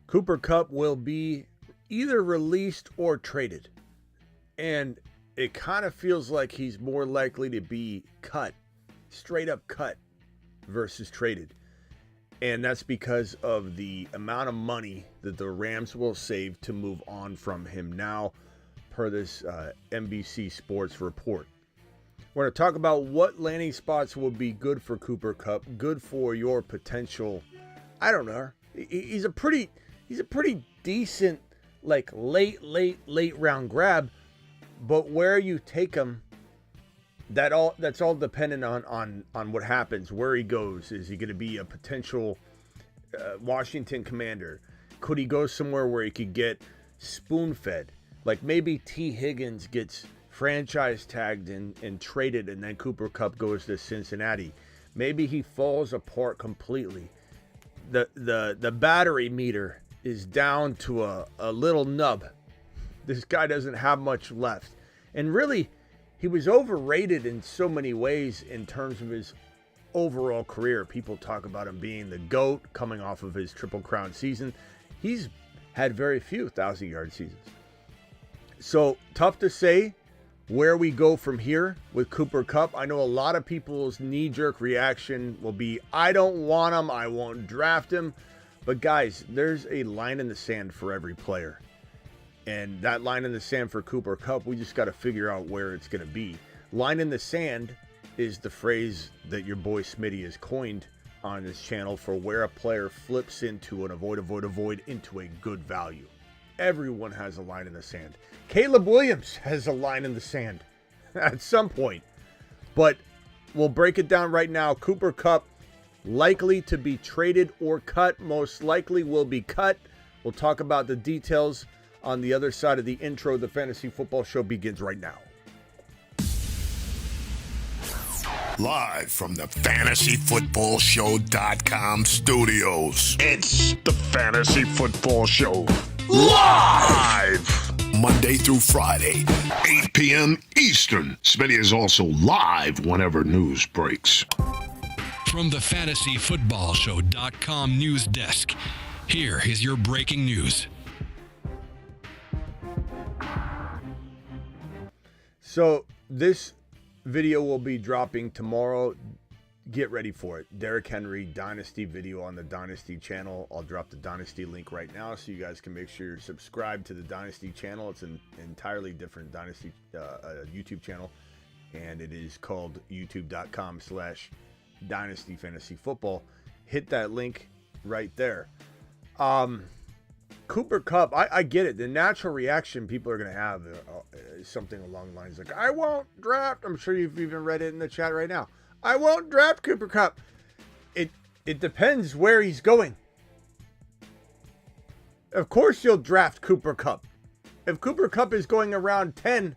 Cooper Kupp will be either released or traded. And it kind of feels like he's more likely to be cut, straight up cut, versus traded. And that's because of the amount of money that the Rams will save to move on from him now, per this NBC Sports report. We're going to talk about what landing spots will be good for Cooper Kupp, good for your potential. I don't know. He's a pretty decent, like late round grab, but where you take him, that's all dependent on what happens, where he goes. Is he going to be a potential Washington Commander? Could he go somewhere where he could get spoon-fed? Like maybe T. Higgins gets franchise tagged and traded, and then Cooper Kupp goes to Cincinnati. Maybe he falls apart completely. The battery meter is down to a little nub. This guy doesn't have much left. And really, he was overrated in so many ways in terms of his overall career. People talk about him being the GOAT coming off of his Triple Crown season. He's had very few 1,000-yard seasons. So tough to say where we go from here with Cooper Kupp. I know a lot of people's knee-jerk reaction will be, I don't want him, I won't draft him. But guys, there's a line in the sand for every player. And that line in the sand for Cooper Kupp, we just got to figure out where it's going to be. Line in the sand is the phrase that your boy Smitty has coined on this channel for where a player flips into an avoid into a good value. Everyone has a line in the sand. Caleb Williams has a line in the sand at some point. But we'll break it down right now. Cooper Kupp, likely to be traded or cut. Most likely will be cut. We'll talk about the details on the other side of the intro. The Fantasy Football Show begins right now. Live from the FantasyFootballShow.com studios. It's the Fantasy Football Show. Live! Monday through Friday, 8 p.m. Eastern. Smitty is also live whenever news breaks. From the FantasyFootballShow.com news desk, here is your breaking news. So this video will be dropping tomorrow. Get ready for it. Derrick Henry Dynasty video on the Dynasty channel. I'll drop the Dynasty link right now so you guys can make sure you're subscribed to the Dynasty channel. It's an entirely different Dynasty YouTube channel, and it is called youtube.com/Dynasty Fantasy Football. Hit that link right there. Cooper Kupp, I get it. The natural reaction people are going to have is something along the lines like, I won't draft. I'm sure you've even read it in the chat right now. I won't draft Cooper Kupp. It depends where he's going. Of course you'll draft Cooper Kupp. If Cooper Kupp is going around 10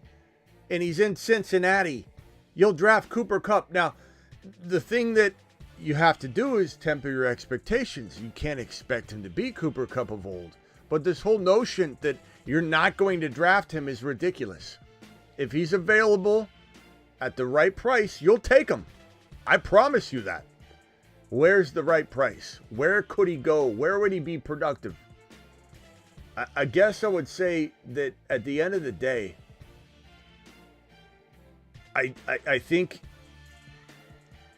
and he's in Cincinnati, you'll draft Cooper Kupp. Now, the thing that you have to do is temper your expectations. You can't expect him to be Cooper Kupp of old. But this whole notion that you're not going to draft him is ridiculous. If he's available at the right price, you'll take him. I promise you that. Where's the right price? Where could he go? Where would he be productive? I guess I would say that at the end of the day, I think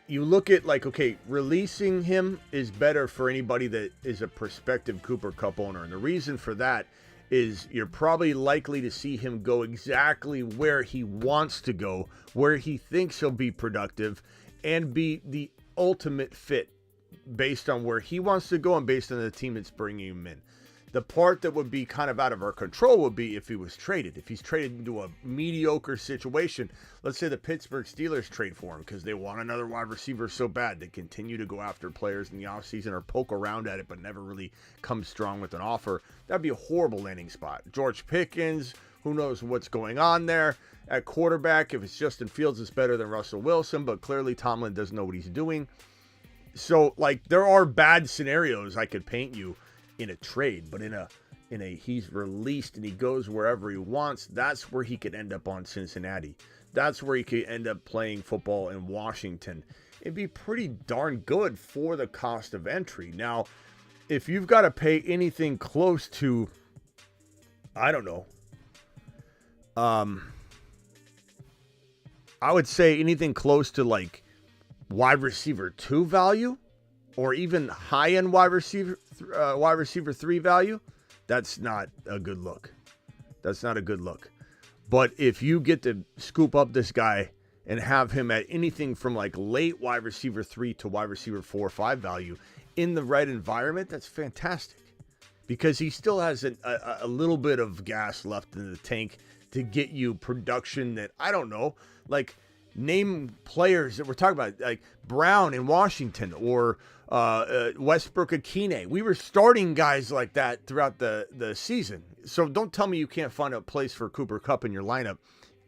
you look at like, okay, releasing him is better for anybody that is a prospective Cooper Kupp owner. And the reason for that is you're probably likely to see him go exactly where he wants to go, where he thinks he'll be productive, and be the ultimate fit based on where he wants to go and based on the team that's bringing him in. The part that would be kind of out of our control would be if he was traded. If he's traded into a mediocre situation, let's say the Pittsburgh Steelers trade for him because they want another wide receiver so bad. They continue to go after players in the offseason or poke around at it but never really come strong with an offer. That'd be a horrible landing spot. George Pickens, who knows what's going on there. At quarterback, if it's Justin Fields, it's better than Russell Wilson, but clearly Tomlin doesn't know what he's doing. So, like, there are bad scenarios I could paint you in a trade, but in a he's released and he goes wherever he wants, that's where he could end up on Cincinnati. That's where he could end up playing football in Washington. It'd be pretty darn good for the cost of entry. Now, if you've got to pay anything close to, I don't know, I would say anything close to like wide receiver 2 value, or even high-end wide receiver 3 value, that's not a good look. That's not a good look. But if you get to scoop up this guy and have him at anything from like late wide receiver 3 to wide receiver 4 or 5 value in the right environment, that's fantastic. Because he still has a little bit of gas left in the tank to get you production that, I don't know, like name players that we're talking about, like Brown in Washington or Westbrook Akine. We were starting guys like that throughout the season. So don't tell me you can't find a place for Cooper Kupp in your lineup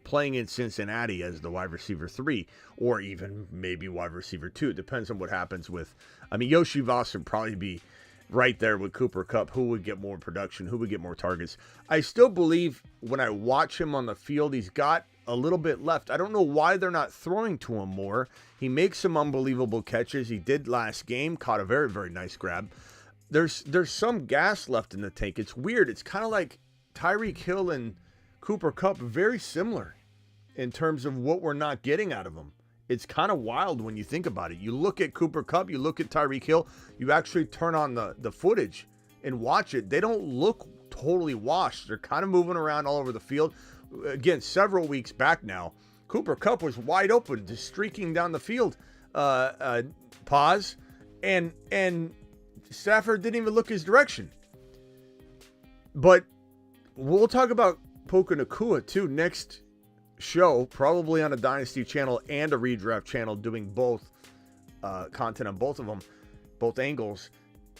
playing in Cincinnati as the wide receiver 3 or even maybe wide receiver 2. It depends on what happens with, I mean, Yoshi Voss would probably be right there with Cooper Kupp. Who would get more production? Who would get more targets? I still believe when I watch him on the field, he's got a little bit left. I don't know why they're not throwing to him more. He makes some unbelievable catches. He did last game, caught a very, very nice grab. There's some gas left in the tank. It's weird. It's kind of like Tyreek Hill and Cooper Kupp, very similar in terms of what we're not getting out of them. It's kind of wild when you think about it. You look at Cooper Kupp, you look at Tyreek Hill, you actually turn on the footage and watch it. They don't look totally washed. They're kind of moving around all over the field. Again, several weeks back now, Cooper Kupp was wide open, just streaking down the field. Pause. And Stafford didn't even look his direction. But we'll talk about Puka Nacua too next show, probably on a Dynasty channel and a Redraft channel, doing both content on both of them, both angles.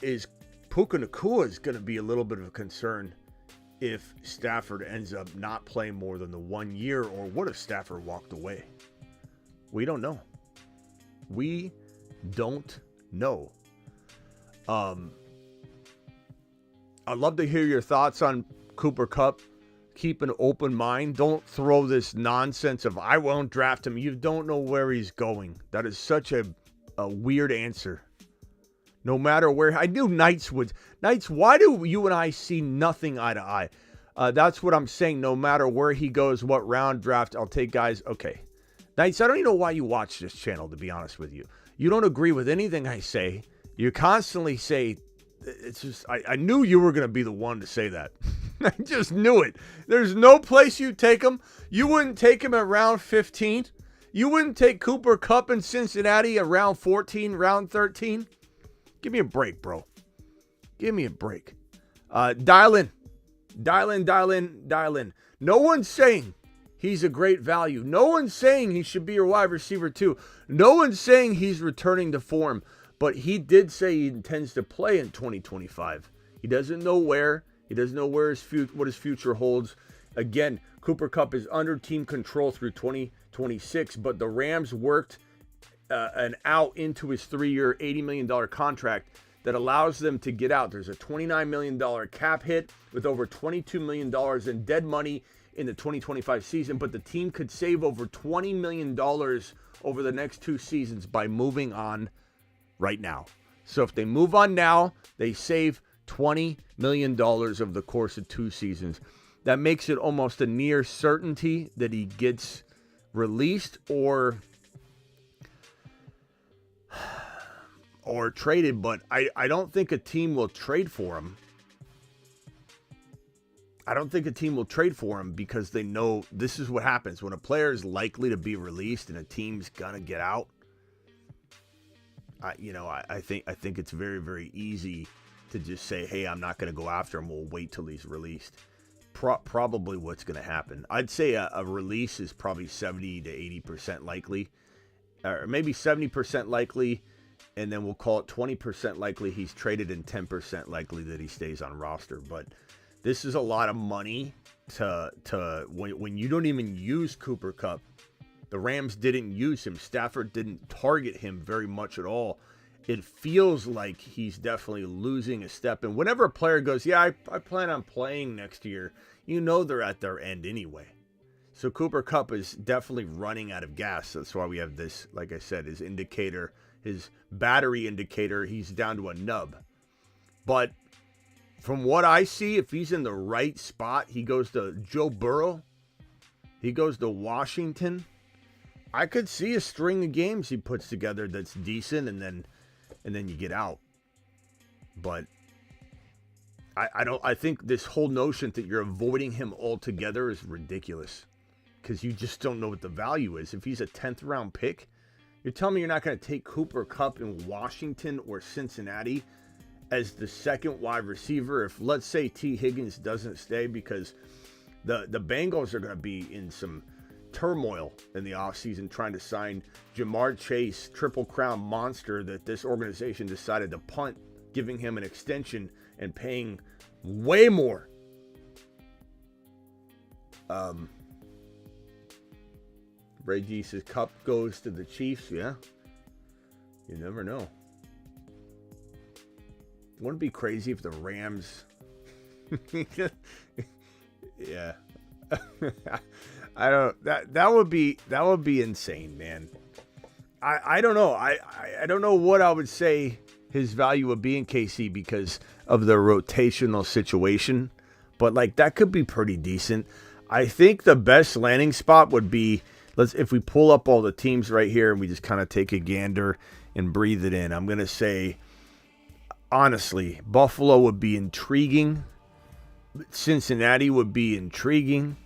Is Puka Nacua is going to be a little bit of a concern if Stafford ends up not playing more than the 1 year, or what if Stafford walked away? We don't know. We don't know. I'd love to hear your thoughts on Cooper Kupp. Keep an open mind. Don't throw this nonsense of, I won't draft him. You don't know where he's going. That is such a weird answer. No matter where. I knew Knights would. Knights, why do you and I see nothing eye to eye? That's what I'm saying. No matter where he goes, what round draft, I'll take guys. Okay. Knights, I don't even know why you watch this channel, to be honest with you. You don't agree with anything I say. You constantly say, it's just, I knew you were going to be the one to say that. I just knew it. There's no place you'd take him. You wouldn't take him at round 15. You wouldn't take Cooper Kupp in Cincinnati at round 14, round 13. Give me a break, bro. Give me a break. Dial in. No one's saying he's a great value. No one's saying he should be your wide receiver too. No one's saying he's returning to form. But he did say he intends to play in 2025. He doesn't know where. He doesn't know where what his future holds. Again, Cooper Kupp is under team control through 2026, but the Rams worked an out into his 3-year, $80 million contract that allows them to get out. There's a $29 million cap hit with over $22 million in dead money in the 2025 season, but the team could save over $20 million over the next 2 seasons by moving on right now. So if they move on now, they save $20 million over the course of 2 seasons. That makes it almost a near certainty that he gets released or traded, but I don't think a team will trade for him. I don't think a team will trade for him because they know this is what happens when a player is likely to be released and a team's gonna get out. I think it's very, very easy to just say, hey, I'm not going to go after him. We'll wait till he's released. Probably what's going to happen. I'd say a release is probably 70 to 80% likely, or maybe 70% likely, and then we'll call it 20% likely he's traded and 10% likely that he stays on roster. But this is a lot of money to when you don't even use Cooper Kupp. The Rams didn't use him. Stafford didn't target him very much at all. It feels like he's definitely losing a step. And whenever a player goes, yeah, I plan on playing next year, you know they're at their end anyway. So Cooper Kupp is definitely running out of gas. That's why we have this, like I said, his indicator, his battery indicator, he's down to a nub. But from what I see, if he's in the right spot, he goes to Joe Burrow, he goes to Washington. I could see a string of games he puts together that's decent, and then you get out. But I think this whole notion that you're avoiding him altogether is ridiculous, because you just don't know what the value is. If he's a 10th round pick, you're telling me you're not going to take Cooper Kupp in Washington or Cincinnati as the second wide receiver if, let's say, T. Higgins doesn't stay, because the Bengals are going to be in some turmoil in the offseason trying to sign Jamar Chase, Triple Crown monster that this organization decided to punt, giving him an extension and paying way more. Ray G says Kupp goes to the Chiefs. Yeah, you never know. Wouldn't it be crazy if the Rams? Yeah, I don't. That would be insane, man. I don't know. I don't know what I would say his value would be in KC because of the rotational situation, but like that could be pretty decent. I think the best landing spot would be, if we pull up all the teams right here and we just kind of take a gander and breathe it in. I'm going to say, honestly, Buffalo would be intriguing. Cincinnati would be intriguing.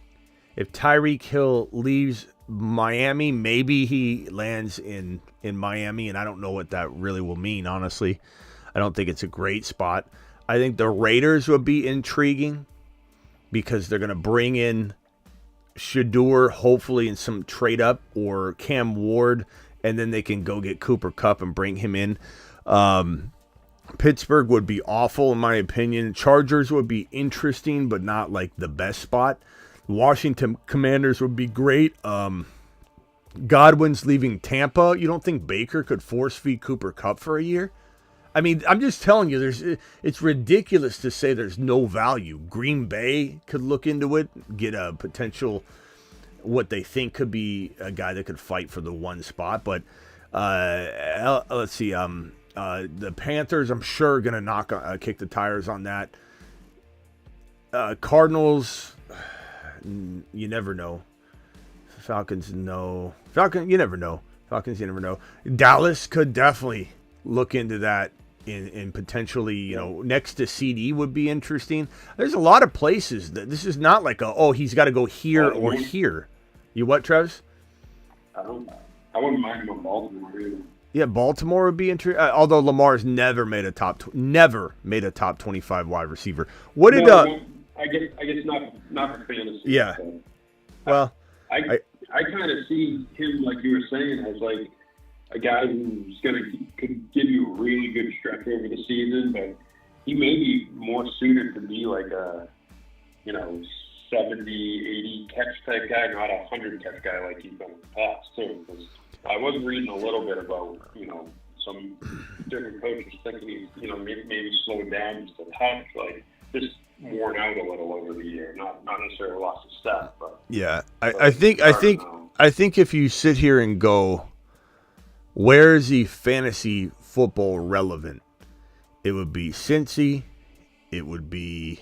If Tyreek Hill leaves Miami, maybe he lands in Miami, and I don't know what that really will mean, honestly. I don't think it's a great spot. I think the Raiders would be intriguing because they're going to bring in Shador, hopefully in some trade up, or Cam Ward, and then they can go get Cooper Kupp and bring him in. Pittsburgh would be awful, in my opinion. Chargers would be interesting, but not like the best spot. Washington Commanders would be great. Godwin's leaving Tampa. You don't think Baker could force feed Cooper Kupp for a year? I mean, I'm just telling you, it's ridiculous to say there's no value. Green Bay could look into it, get a potential, what they think could be a guy that could fight for the one spot. But let's see, the Panthers, I'm sure, are going to kick the tires on that. Cardinals, you never know. Falcons, no. You never know. Falcons, you never know. Dallas could definitely look into that in potentially, next to CD would be interesting. There's a lot of places that this is not like he's got to go here or here. You what, Travis? I wouldn't mind going Baltimore either. Yeah, Baltimore would be interesting. Although Lamar's never made a top 25 wide receiver. What did I guess not for fantasy. Yeah. So. Well, I kind of see him, like you were saying, as like a guy who's could give you a really good stretch over the season, but he may be more suited to be like a 70, 80 catch type guy, not a 100 catch guy like he's been in the past too. Because I was reading a little bit about some different coaches thinking he's maybe slowed down just a touch, like just worn out a little over the year, not necessarily lost his step, but yeah, I think if you sit here and go, where is he fantasy football relevant? It would be Cincy, it would be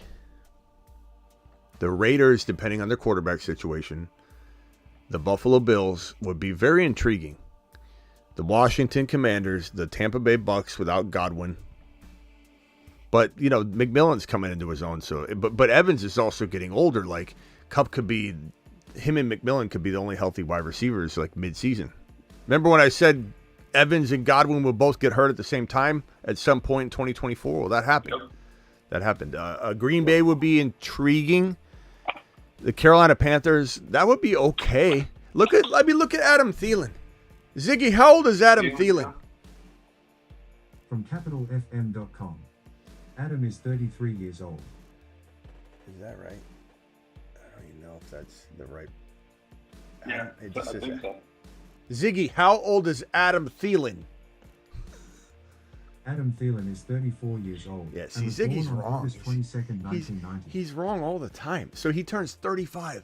the Raiders, depending on their quarterback situation. The Buffalo Bills would be very intriguing. The Washington Commanders, the Tampa Bay Bucks without Godwin. But, McMillan's coming into his own. So, but Evans is also getting older. Like, Kupp could be, him and McMillan could be the only healthy wide receivers like midseason. Remember when I said Evans and Godwin will both get hurt at the same time at some point in 2024? Well, that happened. Yep. That happened. Green Bay would be intriguing. The Carolina Panthers, that would be okay. Look at Adam Thielen. Ziggy, how old is Adam Thielen? From capitalfm.com. Adam is 33 years old. Is that right? I don't even know if that's the right. Yeah, it just I think so. Ziggy, how old is Adam Thielen? Adam Thielen is 34 years old. Yeah, see, Ziggy's wrong. August 22nd, 1990. He's wrong all the time. So he turns 35.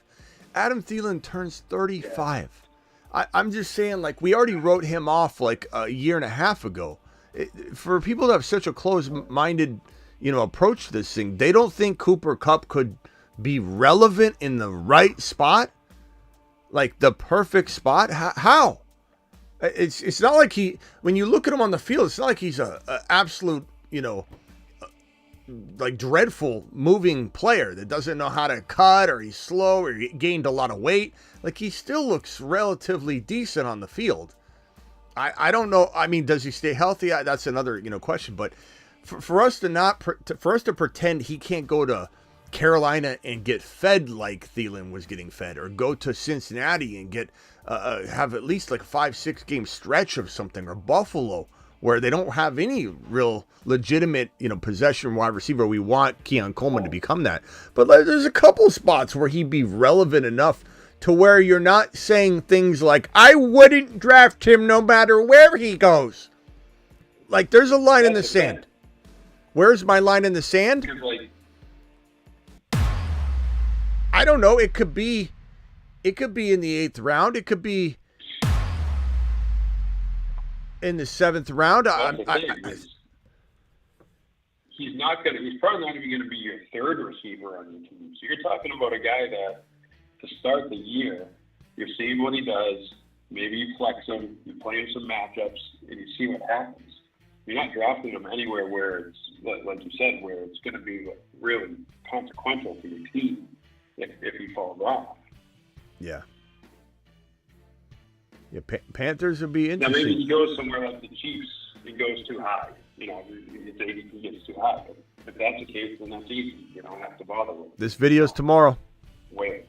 Adam Thielen turns 35. Yeah. I'm just saying, like, we already wrote him off like a year and a half ago. For people to have such a close-minded, approach this thing. They don't think Cooper Kupp could be relevant in the right spot, like the perfect spot. How? It's not like when you look at him on the field, it's not like he's a absolute, like dreadful moving player that doesn't know how to cut, or he's slow, or he gained a lot of weight. Like, he still looks relatively decent on the field. I don't know. I mean, does he stay healthy? That's another, question. But for us to pretend he can't go to Carolina and get fed like Thielen was getting fed, or go to Cincinnati and get have at least like a 5-6 game stretch of something, or Buffalo, where they don't have any real legitimate, possession wide receiver. We want Keon Coleman to become that. But there's a couple spots where he'd be relevant enough to where you're not saying things like, I wouldn't draft him no matter where he goes. Like, there's a line in the sand. Where's my line in the sand? I don't know. It could be in the 8th round. It could be in the 7th round. He's probably not even going to be your 3rd receiver on your team. So you're talking about a guy that, to start the year, you're seeing what he does. Maybe you flex him, you play him some matchups, and you see what happens. You're not drafting him anywhere where it's, like you said, where it's going to be really consequential for your team if he falls off. Yeah. Yeah, Panthers would be interesting. Now, maybe he goes somewhere like the Chiefs, it goes too high. His ADP gets too high. But if that's the case, then that's easy. You don't have to bother with it. This video's tomorrow. Wait.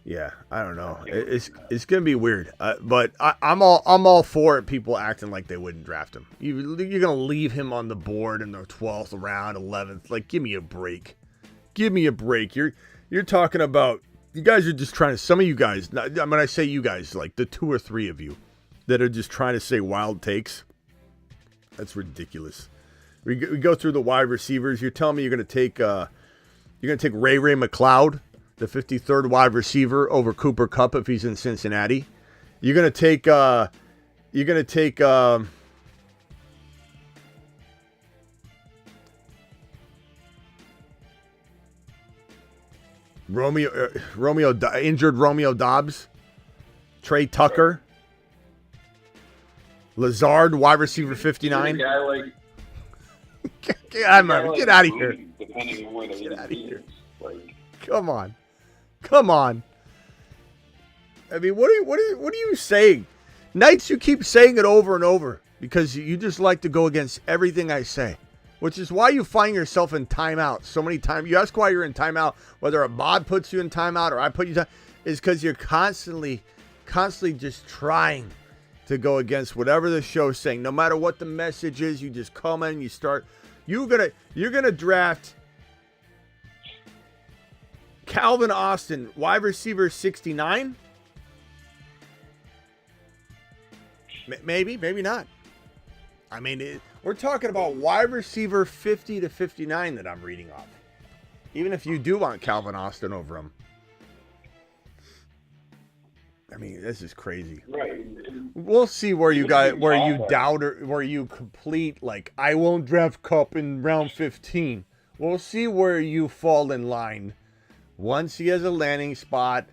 Yeah, I don't know. It's gonna be weird, but I'm all for it. People acting like they wouldn't draft him. You're gonna leave him on the board in the 12th round, 11th. Like, give me a break. Give me a break. You're talking about, you guys are just trying to. Some of you guys, when I say you guys, like the 2 or 3 of you that are just trying to say wild takes. That's ridiculous. We go through the wide receivers. You're telling me you're gonna take Ray McLeod, the 53rd wide receiver, over Cooper Kupp if he's in Cincinnati. You're gonna take injured Romeo Dobbs, Trey Tucker, Lazard, wide receiver 59. Get out of here. Depending on where the Get out of here. Like, Come on. I mean, what are you saying? Knights, you keep saying it over and over because you just like to go against everything I say, which is why you find yourself in timeout so many times. You ask why you're in timeout, whether a mod puts you in timeout or I put you in timeout, is because you're constantly just trying to go against whatever the show's saying. No matter what the message is, you just come in, you start. You're gonna draft Calvin Austin, wide receiver 69? Maybe not. I mean, we're talking about wide receiver 50 to 59 that I'm reading off. Even if you do want Calvin Austin over him. I mean, this is crazy. right. We'll see where you doubt or where you complete, like, I won't draft Kupp in round 15. We'll see where you fall in line. Once he has a landing spot,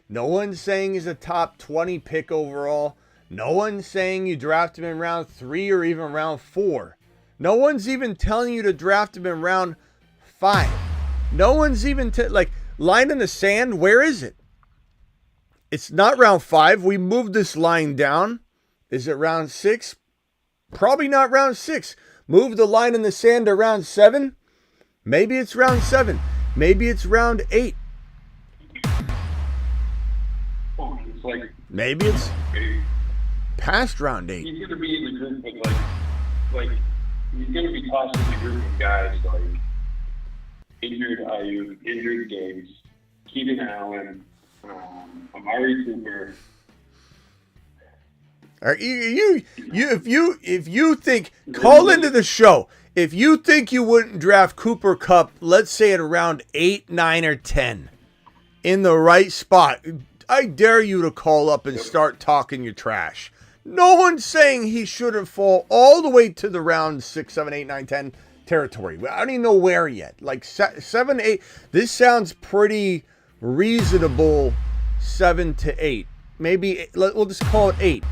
no one's saying he's a top 20 pick overall. No one's saying you draft him in round 3 or even round 4. No one's even telling you to draft him in round 5. No one's even, line in the sand, where is it? It's not round 5. We moved this line down. Is it round 6? Probably not round 6. Move the line in the sand to round 7. Maybe it's round 7. Maybe it's round 8. It's like, Maybe it's past round 8. he's going to be in the group of, like he's going to be tossed in the group of guys like injured Ayuk, injured Gates, Keenan Allen, Amari Cooper. If you think, call into the show. If you think you wouldn't draft Cooper Kupp, let's say at around 8, 9, or 10, in the right spot, I dare you to call up and start talking your trash. No one's saying he shouldn't fall all the way to the round 6, 7, 8, 9, 10 territory. I don't even know where yet. Like 7 to 8. This sounds pretty reasonable. 7 to 8. Maybe we'll just call it 8.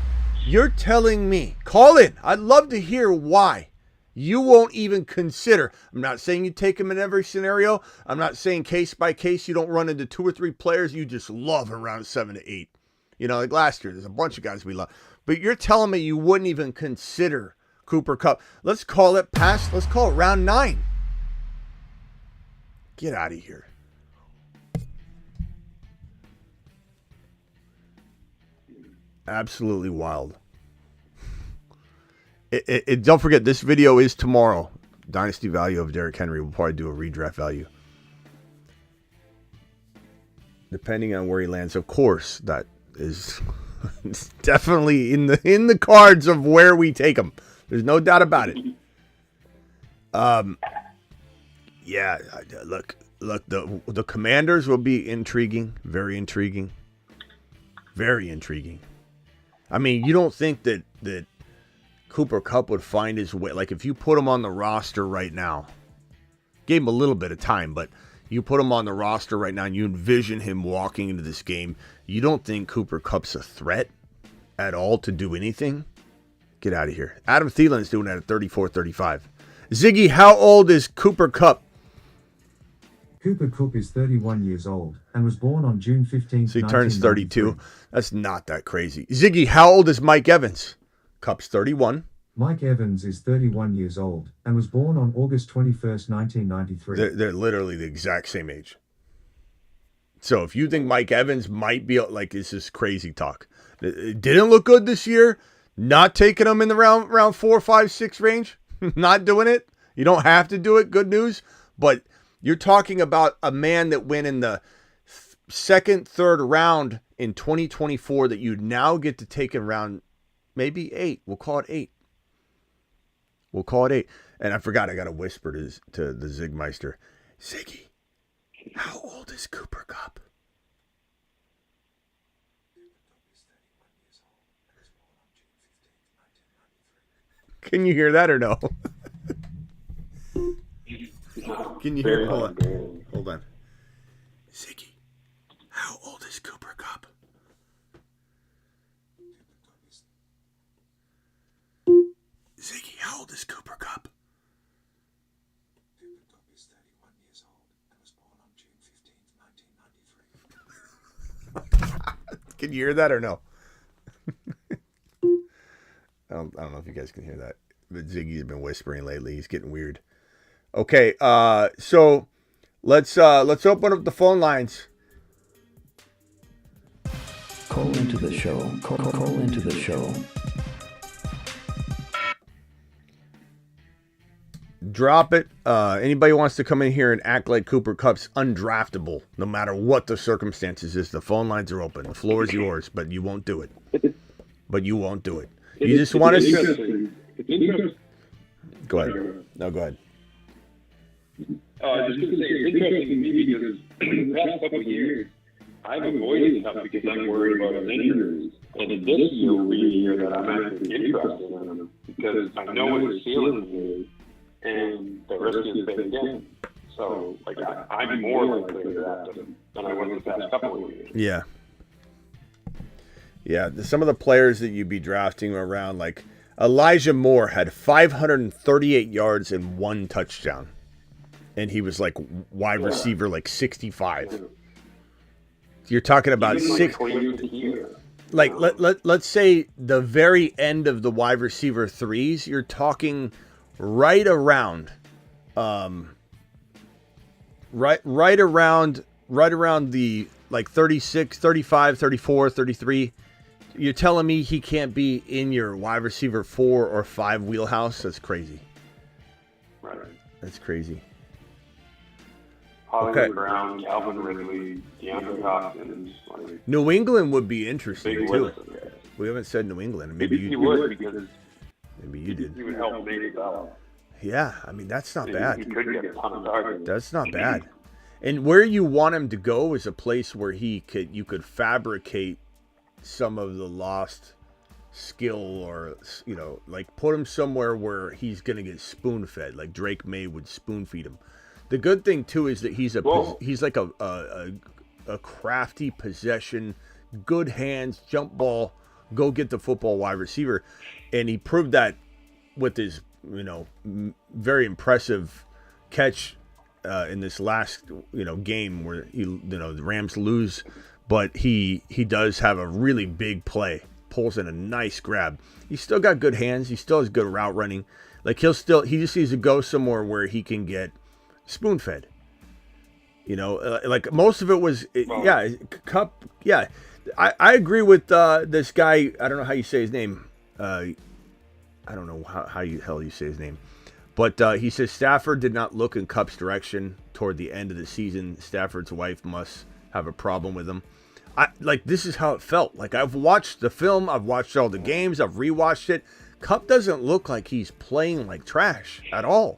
You're telling me, call in. I'd love to hear why you won't even consider. I'm not saying you take them in every scenario. I'm not saying case by case you don't run into 2 or 3 players you just love around 7 to 8. You know, like last year, there's a bunch of guys we love. But you're telling me you wouldn't even consider Cooper Kupp. Let's call it round 9. Get out of here. Absolutely wild. Don't forget, this video is tomorrow. Dynasty value of Derrick Henry. We'll probably do a redraft value. Depending on where he lands, of course, that is definitely in the cards of where we take him. There's no doubt about it. Yeah, look, the Commanders will be intriguing, very intriguing. Very intriguing. I mean, you don't think that Cooper Kupp would find his way. Like, if you put him on the roster right now, gave him a little bit of time, but you put him on the roster right now and you envision him walking into this game, you don't think Cooper Kupp's a threat at all to do anything? Get out of here. Adam Thielen's doing that at 34-35. Ziggy, how old is Cooper Kupp? Cooper Kupp is 31 years old and was born on June 15th, So he turns 32. That's not that crazy. Ziggy, how old is Mike Evans? Kupp's 31. Mike Evans is 31 years old and was born on August 21st, 1993. They're literally the exact same age. So if you think Mike Evans might be like, this is crazy talk. It didn't look good this year. Not taking him in the round 4, 5, 6 range. Not doing it. You don't have to do it. Good news. But you're talking about a man that went in the second, third round in 2024 that you now get to take in round maybe 8. We'll call it 8. We'll call it 8. And I forgot, I got to whisper to the Zigmeister. Ziggy, how old is Cooper Kupp? Can you hear that or no? Can you hear? Hold on. Ziggy, how old is Cooper Kupp? Ziggy, how old is Cooper Kupp? Cooper Kupp is 31 years old and was born on June 15th, 1993. Can you hear that or no? I don't know if you guys can hear that, but Ziggy's been whispering lately. He's getting weird. Okay, so let's open up the phone lines. Call into the show. Call into the show. Drop it. Anybody wants to come in here and act like Cooper Kupp's undraftable, no matter what the circumstances is, the phone lines are open. The floor is yours, but you won't do it. You just want to... It's interesting. Go ahead. No, go ahead. I was just going to say, it's interesting to me because the past couple of years, I've avoided Kupp because I'm worried about his injuries. And this year will be a year that I'm actually interested in him because I know what his ceiling is and the risk is big again. So, like, I'm more likely to draft him than I was the past couple of years. Yeah. Yeah, some of the players that you'd be drafting around, like Elijah Moore had 538 yards and 1 touchdown. And he was like wide receiver, like 65. You're talking about like let's say the very end of the wide receiver 3s. You're talking right around the like 36, 35, 34, 33. You're telling me he can't be in your wide receiver 4 or 5 wheelhouse? That's crazy. Right. That's crazy. Hollywood Brown, Calvin Ridley, DeAndre Hopkins. Like, New England would be interesting too. list of guys. We haven't said New England. Maybe He you would because Maybe you did. he would help Nate out. Yeah, I mean that's not He bad. could get a ton of targets. That's not bad. And where you want him to go is a place where you could fabricate some of the lost skill or, like put him somewhere where he's going to get spoon-fed, like Drake May would spoon-feed him. The good thing, too, is that he's like a crafty possession, good hands, jump ball, go get the football wide receiver. And he proved that with his, very impressive catch in this last, game where the Rams lose, but he does have a really big play, pulls in a nice grab. He's still got good hands. He still has good route running. Like he just needs to go somewhere where he can get spoon-fed. Like most of it was, Kupp. Yeah, I agree with this guy. I don't know how you say his name. I don't know how you say his name. But he says Stafford did not look in Kupp's direction toward the end of the season. Stafford's wife must have a problem with him. This is how it felt. Like, I've watched the film. I've watched all the games. I've rewatched it. Kupp doesn't look like he's playing like trash at all.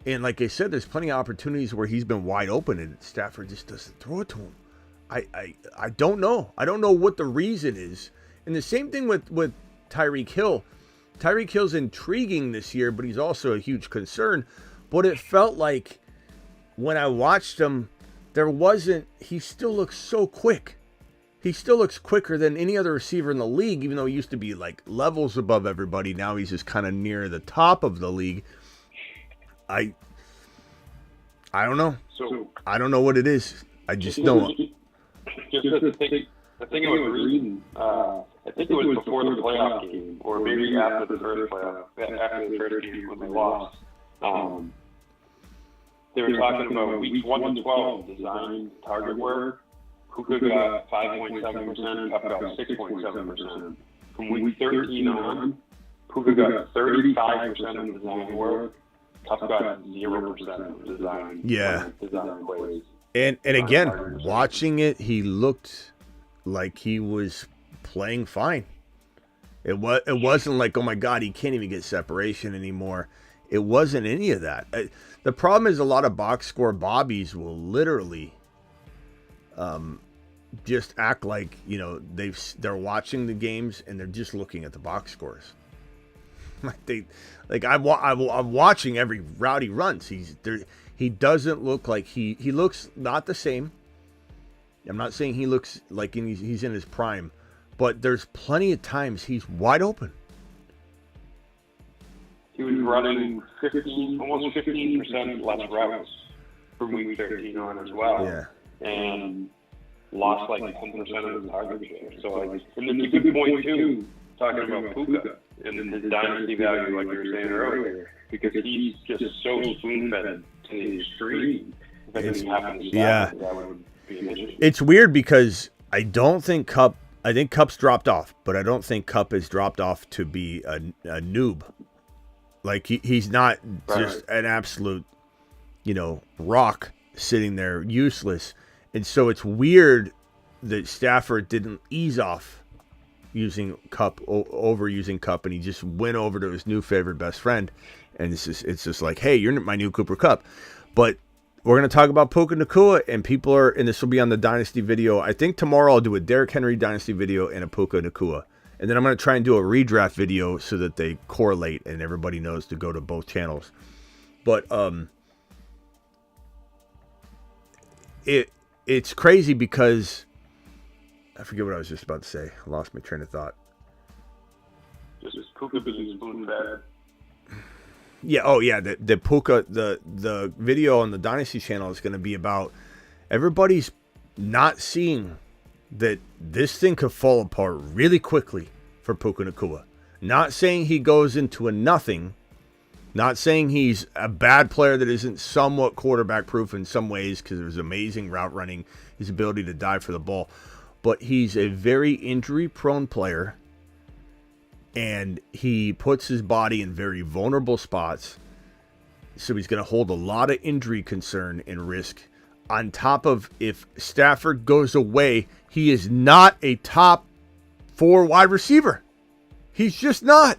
And like I said, there's plenty of opportunities where he's been wide open and Stafford just doesn't throw it to him. I don't know. I don't know what the reason is. And the same thing with Tyreek Hill. Tyreek Hill's intriguing this year, but he's also a huge concern. But it felt like when I watched him, he still looks so quick. He still looks quicker than any other receiver in the league, even though he used to be like levels above everybody. Now he's just kind of near the top of the league. I don't know. So I don't know what it is. I just don't. Just the thing I was reading, I think it was before the playoff game, or maybe after the first game when they lost. They were talking about weeks 1 to 12 design target work. Puka got 5.7%, Kupp got 6.7%. From week 13 on, Puka got 35% of design work. Kupp got 0% of design. Design plays. And again, watching it, he looked like he was playing fine. It wasn't like, oh my God, he can't even get separation anymore. It wasn't any of that. The problem is a lot of box score bobbies will literally just act like, they're watching the games and they're just looking at the box scores. I'm watching every route he runs. He doesn't look like he looks not the same. I'm not saying he looks like he's in his prime, but there's plenty of times he's wide open. He was running almost 15% less routes from week 13 on as well. Yeah. And lost like 10% of his target share. So, and it's a good point, too, talking about Puka and his dynasty value, like you were saying earlier, because he's just so spoon-fed to the extreme. If anything happens to that would be an issue. It's weird because I think Kupp's dropped off, but I don't think Kupp has dropped off to be a noob. Like, he's not just an absolute, rock sitting there useless. And so it's weird that Stafford didn't ease off using Kupp, overusing Kupp, and he just went over to his new favorite best friend. And it's just like, hey, you're my new Cooper Kupp. But we're going to talk about Puka Nacua, and this will be on the Dynasty video. I think tomorrow I'll do a Derrick Henry Dynasty video and a Puka Nacua. And then I'm going to try and do a redraft video so that they correlate and everybody knows to go to both channels. But it's crazy because I forget what I was just about to say. I lost my train of thought. Just Puka being spoon-fed. Yeah. Oh, yeah. The Puka, the video on the Dynasty channel is going to be about everybody's not seeing that this thing could fall apart really quickly for Puka Nacua. Not saying he goes into a nothing. Not saying he's a bad player that isn't somewhat quarterback proof in some ways because of his amazing route running, his ability to dive for the ball. But he's a very injury prone player. And he puts his body in very vulnerable spots. So he's going to hold a lot of injury concern and risk. On top of, if Stafford goes away, he is not a top 4 wide receiver. He's just not.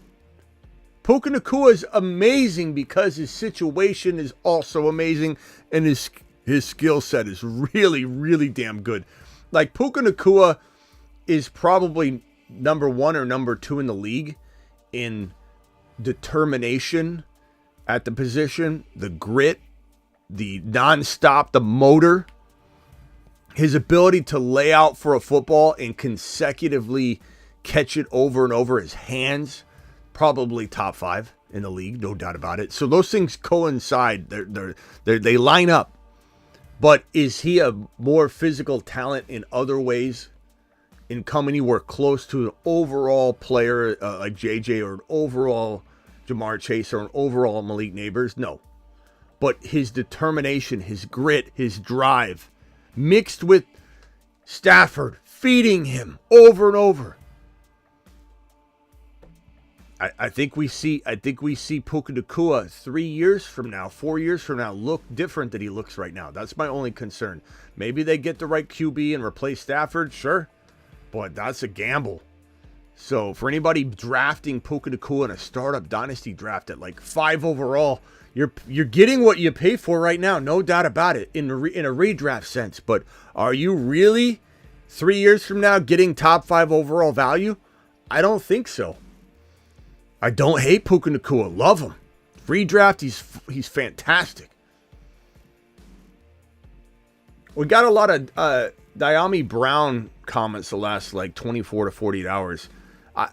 Puka Nacua is amazing because his situation is also amazing. And his skill set is really, really damn good. Like, Puka Nacua is probably number 1 or number 2 in the league in determination at the position, the grit, the nonstop, the motor, his ability to lay out for a football and consecutively catch it over and over, his hands, probably top 5 in the league, no doubt about it. So those things coincide. They line up. But is he a more physical talent in other ways, in coming anywhere close to an overall player like JJ or an overall Jamar Chase or an overall Malik Neighbors? No. But his determination, his grit, his drive, mixed with Stafford feeding him over and over. I think we see Puka Nacua 3 years from now, 4 years from now, look different than he looks right now. That's my only concern. Maybe they get the right QB and replace Stafford, sure, but that's a gamble. So for anybody drafting Puka Nacua in a startup dynasty draft at like 5 overall, you're getting what you pay for right now, no doubt about it, in a redraft sense. But are you really 3 years from now getting top 5 overall value? I don't think so. I don't hate Puka Nacua. Love him. Redraft, he's fantastic. We got a lot of Diami Brown comments the last like 24 to 48 hours.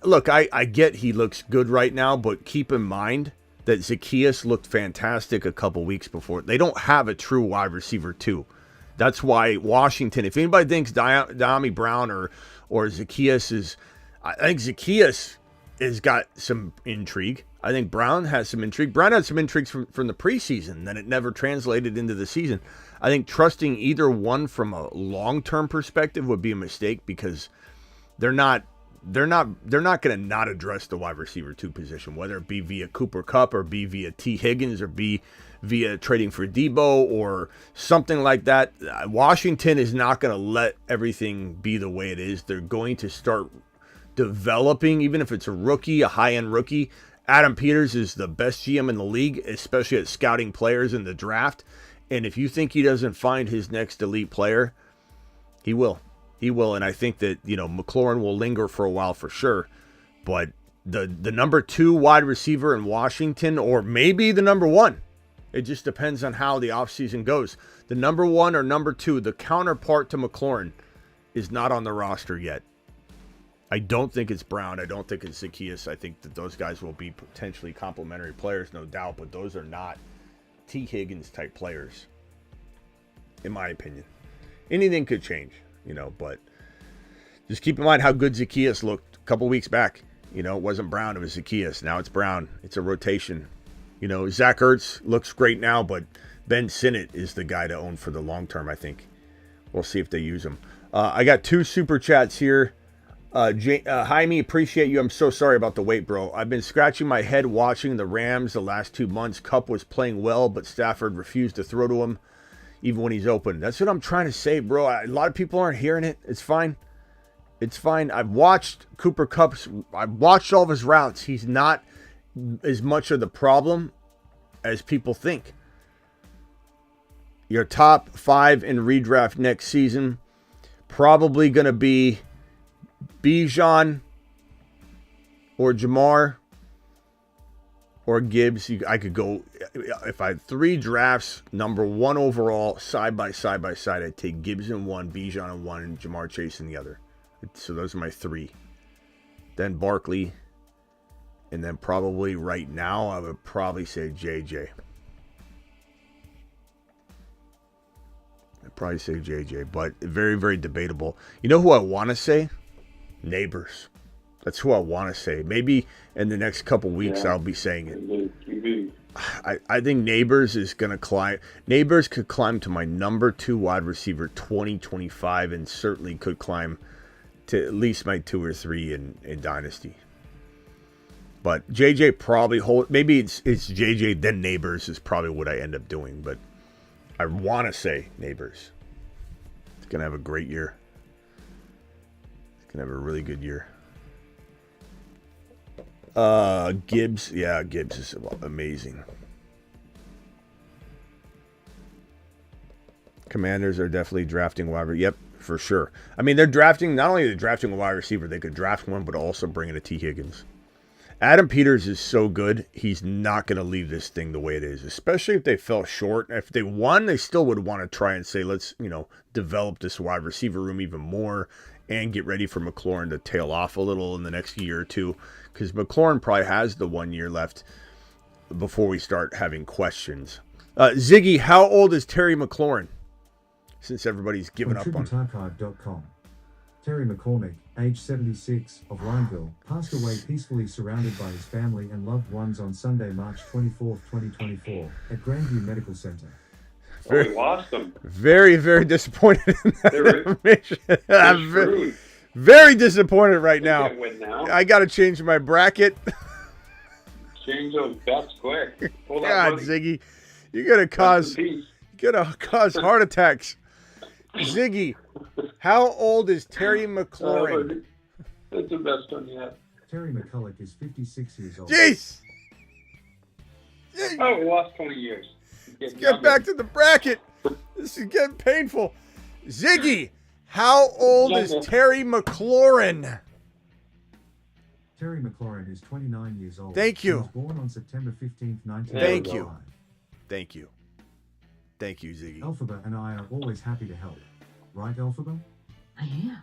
Look, I get he looks good right now, but keep in mind that Zacchaeus looked fantastic a couple weeks before. They don't have a true wide receiver 2. That's why Washington, if anybody thinks Diami Brown or Zacchaeus is, I think Zacchaeus has got some intrigue. I think Brown has some intrigue. Brown had some intrigues from the preseason, then it never translated into the season. I think trusting either one from a long-term perspective would be a mistake because they're not going to not address the wide receiver 2 position, whether it be via Cooper Kupp or be via T. Higgins or be via trading for Debo or something like that. Washington is not going to let everything be the way it is. They're going to start developing, even if it's a rookie, a high-end rookie. Adam Peters is the best GM in the league, especially at scouting players in the draft. And if you think he doesn't find his next elite player, he will. He will. And I think that, McLaurin will linger for a while for sure. But the number 2 wide receiver in Washington, or maybe the number 1, it just depends on how the offseason goes. The number 1 or number 2, the counterpart to McLaurin, is not on the roster yet. I don't think it's Brown. I don't think it's Zacchaeus. I think that those guys will be potentially complementary players, no doubt, but those are not T. Higgins type players, in my opinion. Anything could change, but just keep in mind how good Zacchaeus looked a couple weeks back. It wasn't Brown, it was Zacchaeus. Now it's Brown. It's a rotation. Zach Ertz looks great now, but Ben Sinnott is the guy to own for the long term, I think. We'll see if they use him. I got 2 super chats here. Jaime, appreciate you. I'm so sorry about the wait, bro. I've been scratching my head watching the Rams the last 2 months. Kupp was playing well, but Stafford refused to throw to him even when he's open. That's what I'm trying to say, bro. A lot of people aren't hearing it. It's fine. It's fine. I've watched Cooper Kupp's. I've watched all of his routes. He's not as much of the problem as people think. Your top 5 in redraft next season, probably going to be Bijan or Jamar or Gibbs. I could go, if I had 3 drafts, number 1 overall, side by side, I'd take Gibbs in 1, Bijan in 1, and Jamar Chase in the other. So those are my 3. Then Barkley, and then probably right now, I would probably say JJ. I'd probably say JJ, but very, very debatable. You know who I want to say? Neighbors. That's who I want to say. Maybe in the next couple weeks I'll be saying it. I think Neighbors is going to climb. Neighbors could climb to my number 2 wide receiver 2025 and certainly could climb to at least my 2 or 3 in Dynasty. But JJ probably maybe it's JJ then Neighbors is probably what I end up doing. But I want to say Neighbors. It's going to have a great year. Can have a really good year. Gibbs. Yeah, Gibbs is amazing. Commanders are definitely drafting wide receiver. Yep, for sure. I mean, they're drafting, not only are they drafting a wide receiver, they could draft one, but also bring in a T. Higgins. Adam Peters is so good, he's not going to leave this thing the way it is, especially if they fell short. If they won, they still would want to try and say, let's, develop this wide receiver room even more and get ready for McLaurin to tail off a little in the next year or two, because McLaurin probably has the 1 year left before we start having questions. Ziggy, how old is Terry McLaurin? Since everybody's given up on TributateArchive.com. Terry McCormick, age 76, of Lineville, passed away peacefully surrounded by his family and loved ones on Sunday, March 24, 2024, at Grandview Medical Center. We lost them. Very, very disappointed in that information. I'm Screwed. very disappointed right They now. can't win now. I got to change my bracket. Change those bets quick. Pull that God, money. Ziggy, you're gonna cause heart attacks. Ziggy, how old is Terry McLaurin? That's the best one yet. Terry McCulloch is 56 years old. Jeez. Oh, we lost 20 years. Get back to the bracket. This is getting painful. Ziggy, how old is Terry McLaurin? Terry McLaurin is 29 years old. Thank you. He was born on September 15, 1995. Thank you. Thank you. Thank you, Ziggy. Elphaba and I are always happy to help. Right, Elphaba? I am.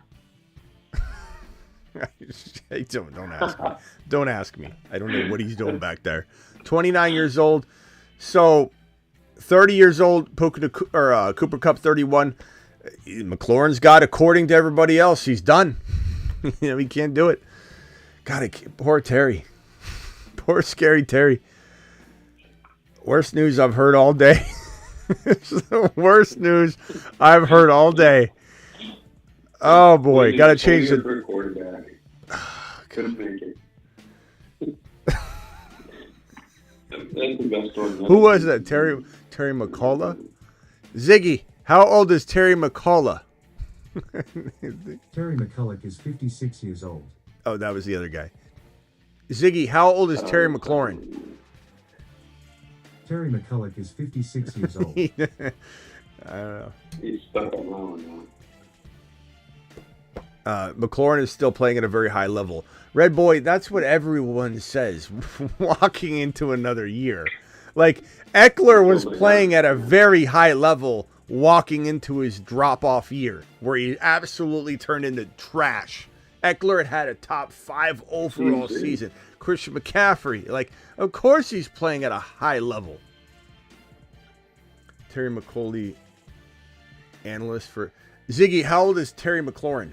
Hey, don't ask me. Don't ask me. I don't know what he's doing back there. 29 years old. So 30 years old, Cooper Kupp 31. McLaurin's got, according to everybody else, he's done. He can't do it. God, poor Terry. Poor scary Terry. Worst news I've heard all day. It's the worst news I've heard all day. Oh boy, got to change it. Quarterback. Couldn't make it. That's the best one. Who was that? Terry McCullough? Ziggy, how old is Terry McCullough? Terry McCulloch is 56 years old. Oh, that was the other guy. Ziggy, how old is Terry McLaurin? Terry McCulloch is 56 years old. I don't know. He's stuck on that one now. McLaurin is still playing at a very high level. Red Boy, that's what everyone says walking into another year. Like, Eckler was playing at a very high level walking into his drop-off year, where he absolutely turned into trash. Eckler had a top 5 overall season. Christian McCaffrey, of course he's playing at a high level. Terry McCauley, analyst for Ziggy. How old is Terry McLaurin?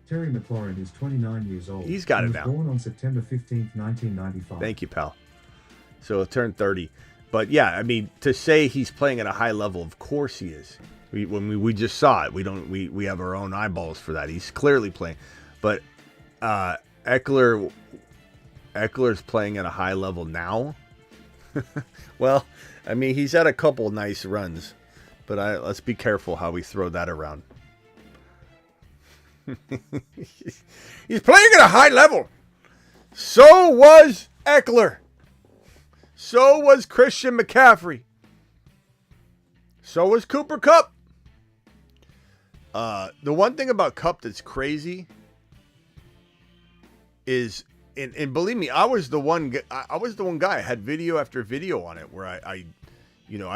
Terry McLaurin is 29 years old. He's got it now. He was born on September 15, 1995. Thank you, pal. So he'll turn 30. But yeah, I mean, to say he's playing at a high level, of course he is. We just saw it. We have our own eyeballs for that. He's clearly playing. But Eckler's playing at a high level now. Well, I mean, he's had a couple nice runs, but let's be careful how we throw that around. He's playing at a high level. So was Eckler. So was Christian McCaffrey. So was Cooper Kupp. The one thing about Kupp that's crazy is, and believe me, I was the one guy. I had video after video on it where I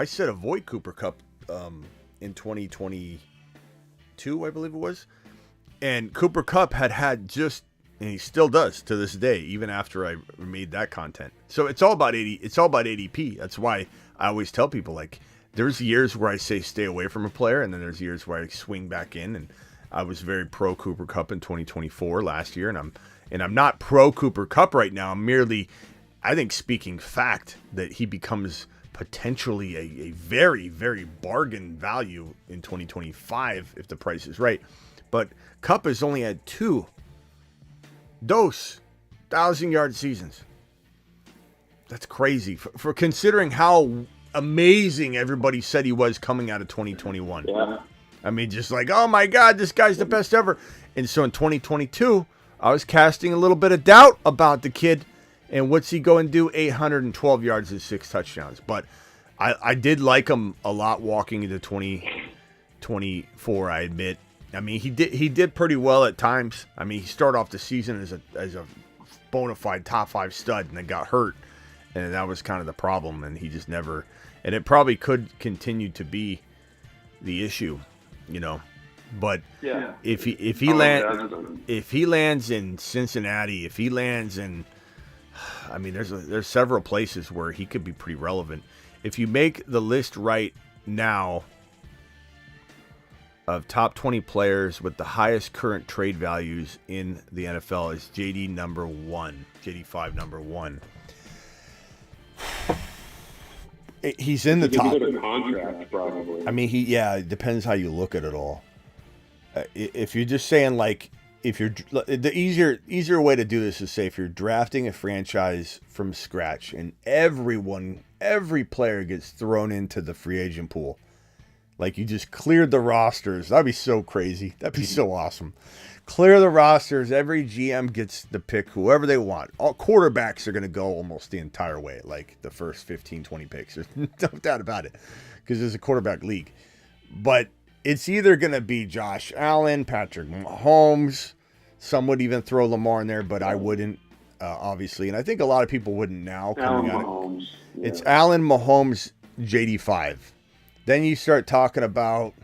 said avoid Cooper Kupp in 2022, I believe it was. And Cooper Kupp had just, and he still does to this day, even after I made that content. So it's all about ADP. That's why I always tell people, there's years where I say stay away from a player, and then there's years where I swing back in. And I was very pro Cooper Kupp in 2024 last year, and I'm not pro Cooper Kupp right now. I'm merely, I think, speaking fact that he becomes potentially a very, very bargain value in 2025 if the price is right. But Kupp has only had 2 1,000-yard seasons. That's crazy for considering how amazing everybody said he was coming out of 2021. Yeah. I mean, just oh my God, this guy's the best ever. And so in 2022, I was casting a little bit of doubt about the kid. And what's he go and do? 812 yards and 6 touchdowns. But I did like him a lot walking into 2024, I admit. I mean, he did pretty well at times. I mean, he started off the season as a bona fide top 5 stud and then got hurt. And that was kind of the problem. And he just never, and it probably could continue to be the issue, you know. But if he lands in Cincinnati, if he lands in, I mean, there's several places where he could be pretty relevant. If you make the list right now of top 20 players with the highest current trade values in the NFL, is JD number 1, JD5 number 1. He's in the top. Contract, probably. I mean, it depends how you look at it all. If you're just saying, like, if you're the easier way to do this is say if you're drafting a franchise from scratch and every player gets thrown into the free agent pool, like you just cleared the rosters. That'd be so crazy. That'd be so awesome. Clear the rosters. Every GM gets to pick whoever they want. All quarterbacks are going to go almost the entire way, like the first 15, 20 picks. There's no doubt about it, because there's a quarterback league. But it's either going to be Josh Allen, Patrick Mahomes. Some would even throw Lamar in there, but I wouldn't, obviously. And I think a lot of people wouldn't now. Coming out Mahomes. It's Allen, Mahomes, JD5. Then you start talking about,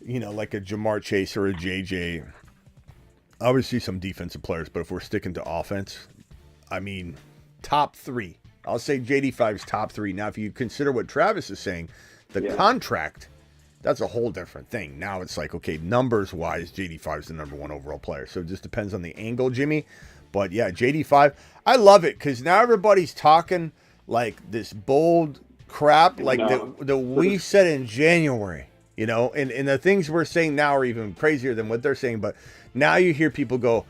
you know, like a Jamar Chase or a JJ. Obviously some defensive players, but if we're sticking to offense, I mean, top 3. I'll say JD5's top 3. Now, if you consider what Travis is saying, the contract, that's a whole different thing. Now it's like, okay, numbers-wise, JD5 is the number 1 overall player. So it just depends on the angle, Jimmy. But, yeah, JD5, I love it because now everybody's talking like this bold crap like that we said in January, you know. And the things we're saying now are even crazier than what they're saying. But now you hear people go,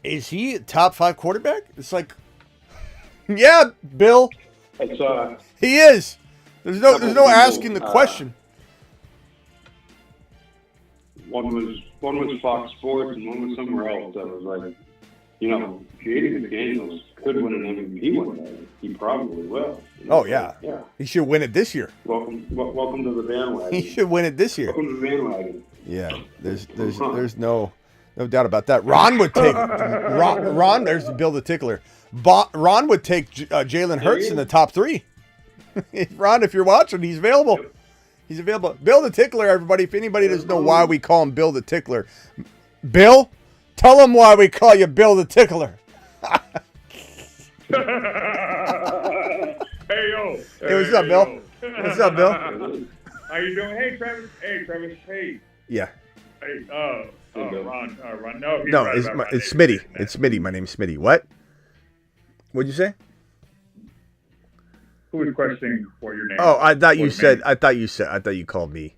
is he a top 5 quarterback? It's like, yeah, Bill. He is. There's no asking the question. One was Fox Sports and one was somewhere else that was like, you know, Jaden McDaniels could win an MVP one day. He probably will. Oh yeah. He should win it this year. Welcome to the bandwagon. He should win it this year. Welcome to the bandwagon. Yeah, there's no doubt about that. Ron would take Ron. There's Bill the Tickler. Ron would take Jalen Hurts in the top 3. Ron, if you're watching, he's available. He's available. Bill the Tickler, everybody. If anybody doesn't know why we call him Bill the Tickler, Bill, tell him why we call you Bill the Tickler. Hey, yo. Hey, what's up, Bill? What's up, Bill? How you doing? Hey, Travis. Hey. Yeah. Hey, Ron. No, it's Smitty. It's Smitty. My name's Smitty. What? What'd you say? Who was questioning for your name? Oh, I thought you called me.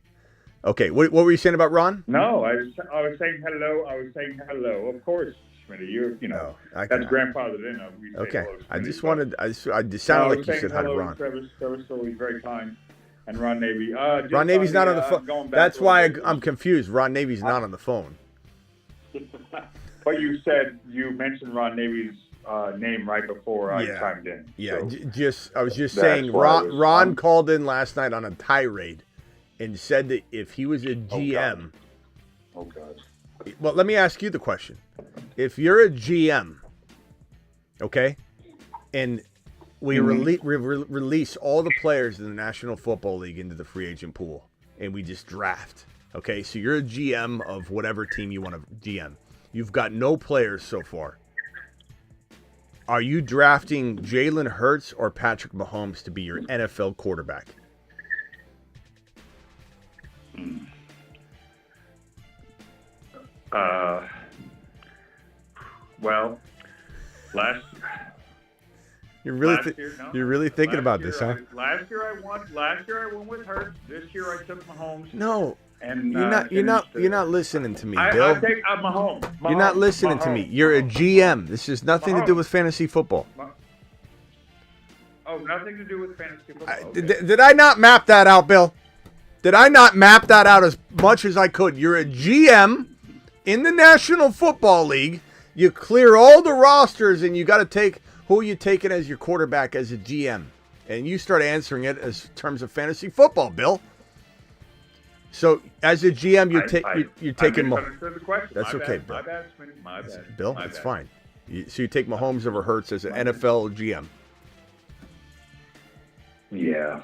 Okay, what were you saying about Ron? No, I was saying hello. Of course, Smitty. You know, that's grandfathered in. Okay, hello, I just wanted. I just sounded like you said hi to Ron. Travis always very kind. And Ron Navy. Ron Navy's not on the phone. That's why I'm confused. Ron Navy's not on the phone. But you mentioned Ron Navy's name right before I chimed in. Yeah, so I was just saying. Ron called in last night on a tirade and said that if he was a GM. Oh God. Well, let me ask you the question: if you're a GM, okay, and we release all the players in the National Football League into the free agent pool, and we just draft. Okay, so you're a GM of whatever team you want to GM. You've got no players so far. Are you drafting Jalen Hurts or Patrick Mahomes to be your NFL quarterback? Well, You're really thinking about this, huh? Last year I won with Hurts. This year I took Mahomes. No. And you're not listening to me, Bill. I'll take Mahomes. You're not listening to me. You're a GM. This has nothing to do with fantasy football. Nothing to do with fantasy football. Okay. Did I not map that out, Bill? Did I not map that out as much as I could? You're a GM in the National Football League. You clear all the rosters, and you got to take who you taking as your quarterback as a GM. and you start answering it as terms of fantasy football, Bill. So as a GM, you're taking Mahomes. That's okay, Bill. My bad, Smitty. My bad. Bill, it's fine. So you take Mahomes over Hurts as an NFL GM. Yeah.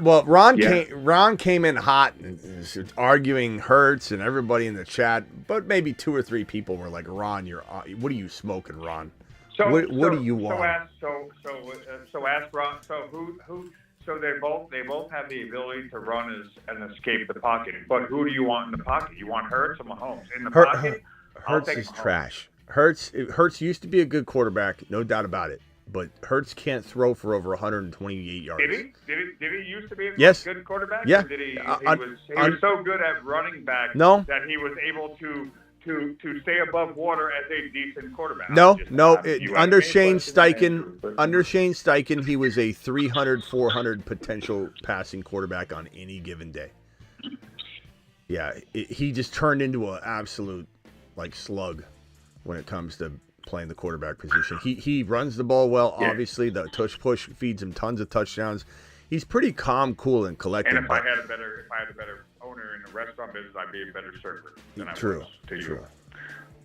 Well, Ron came in hot and was arguing Hurts and everybody in the chat, but maybe 2 or 3 people were like, "Ron, what are you smoking, Ron? What do you want?" So ask Ron. So who? So they both have the ability to run and escape the pocket. But who do you want in the pocket? You want Hurts or Mahomes in the pocket? Hurts is trash. Hurts used to be a good quarterback, no doubt about it. But Hurts can't throw for over 128 yards. Did he used to be a good quarterback? Yeah. Or did he was so good at running back that he was able to stay above water as a decent quarterback. Under Shane Steichen, he was a 300, 400 potential passing quarterback on any given day. Yeah, he just turned into an absolute slug when it comes to playing the quarterback position. He runs the ball well. Yeah. Obviously, the tush push feeds him tons of touchdowns. He's pretty calm, cool, and collected. And if I had a better owner in the restaurant business, I'd be a better server than I was to you. True.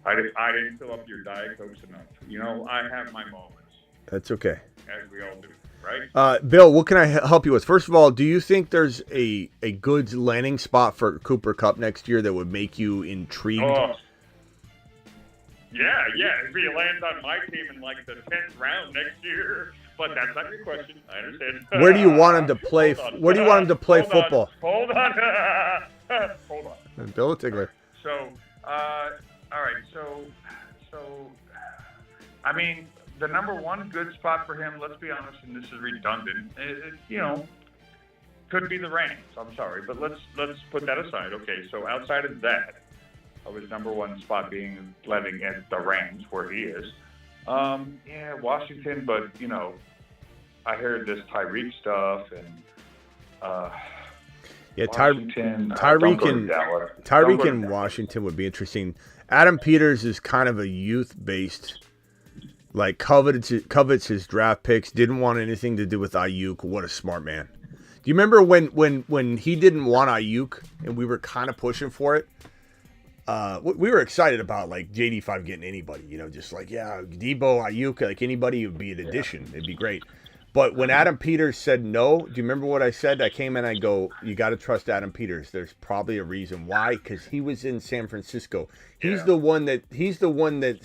I didn't fill up your Diet Cokes enough. I have my moments. That's okay. As we all do, right? Bill, what can I help you with? First of all, do you think there's a good landing spot for Cooper Kupp next year that would make you intrigued? Yeah. If he lands on my team in the 10th round next year. But that's not your question. I understand. Where do you want him to play? Where do you want him to play football? Hold on. Bill Tiggler. So, all right. So, I mean, the number one good spot for him, let's be honest, and this is redundant, could be the Rams. I'm sorry, but let's put that aside. Okay, so outside of that, of his number one spot being landing at the Rams, where he is. Washington, but I heard this Tyreek stuff and Tyreek in Washington would be interesting. Adam Peters is kind of a youth-based, covets his draft picks. Didn't want anything to do with Ayuk. What a smart man! Do you remember when he didn't want Ayuk and we were kind of pushing for it? We were excited about JD5 getting anybody, Debo, Ayuk, anybody would be an addition. It'd be great. But when Adam Peters said no, do you remember what I said? I came in, I go, you got to trust Adam Peters. There's probably a reason why, because he was in San Francisco. He's the one that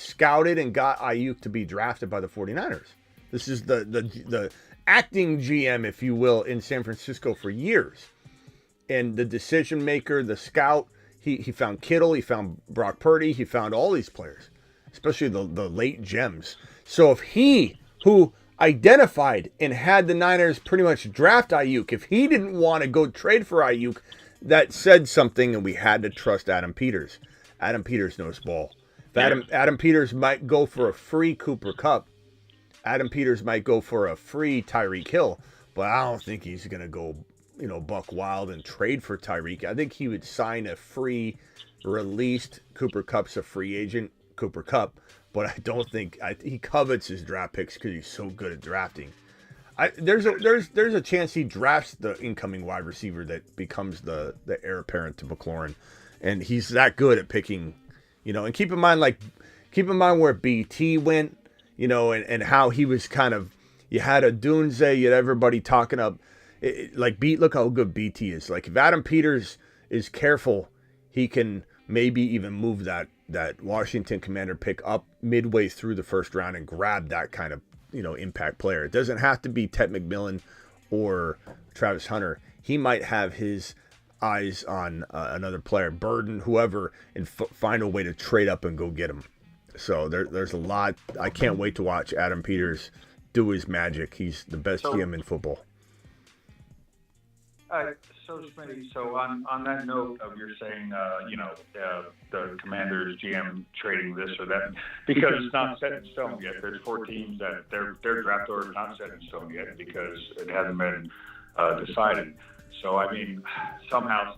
scouted and got Ayuk to be drafted by the 49ers. This is the acting GM, if you will, in San Francisco for years. And the decision maker, the scout. He found Kittle, he found Brock Purdy, he found all these players, especially the late gems. So if he, who identified and had the Niners pretty much draft Ayuk, if he didn't want to go trade for Ayuk, that said something, and we had to trust Adam Peters. Adam Peters knows ball. If Adam Peters might go for a free Cooper Kupp. Adam Peters might go for a free Tyreek Hill, but I don't think he's going to go buck wild and trade for Tyreek. I think he would sign a free released Cooper Kupp's a free agent, Cooper Kupp, but I don't think he covets his draft picks because he's so good at drafting. There's a chance he drafts the incoming wide receiver that becomes the heir apparent to McLaurin, and he's that good at picking, and keep in mind where BT went, and how he was kind of, you had a Dunze, you had everybody talking up. Look how good BT is. If Adam Peters is careful, he can maybe even move that Washington Commander pick up midway through the first round and grab that kind of, impact player. It doesn't have to be Ted McMillan or Travis Hunter. He might have his eyes on another player, Burden, whoever, and find a way to trade up and go get him. So there's a lot. I can't wait to watch Adam Peters do his magic. He's the best GM in football. So Smitty, on that note of you're saying, the Commanders GM trading this or that, because it's not set in stone yet. There's 4 teams that their draft order is not set in stone yet because it hasn't been decided. So, I mean, somehow,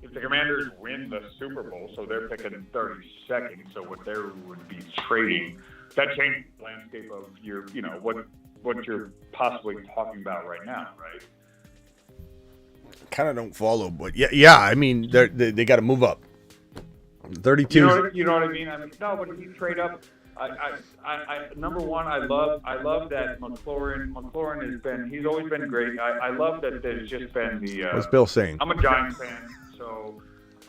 if the Commanders win the Super Bowl, so they're picking 32nd, so what they would be trading, that changes the landscape of your, what you're possibly talking about right now, right? Kind of don't follow, but yeah. I mean, they got to move up. 32. You know what I mean? I mean, no, but if you trade up, I number one, I love that McLaurin has been. He's always been great. I love that there's just been the. What's Bill saying? I'm a Giants fan, so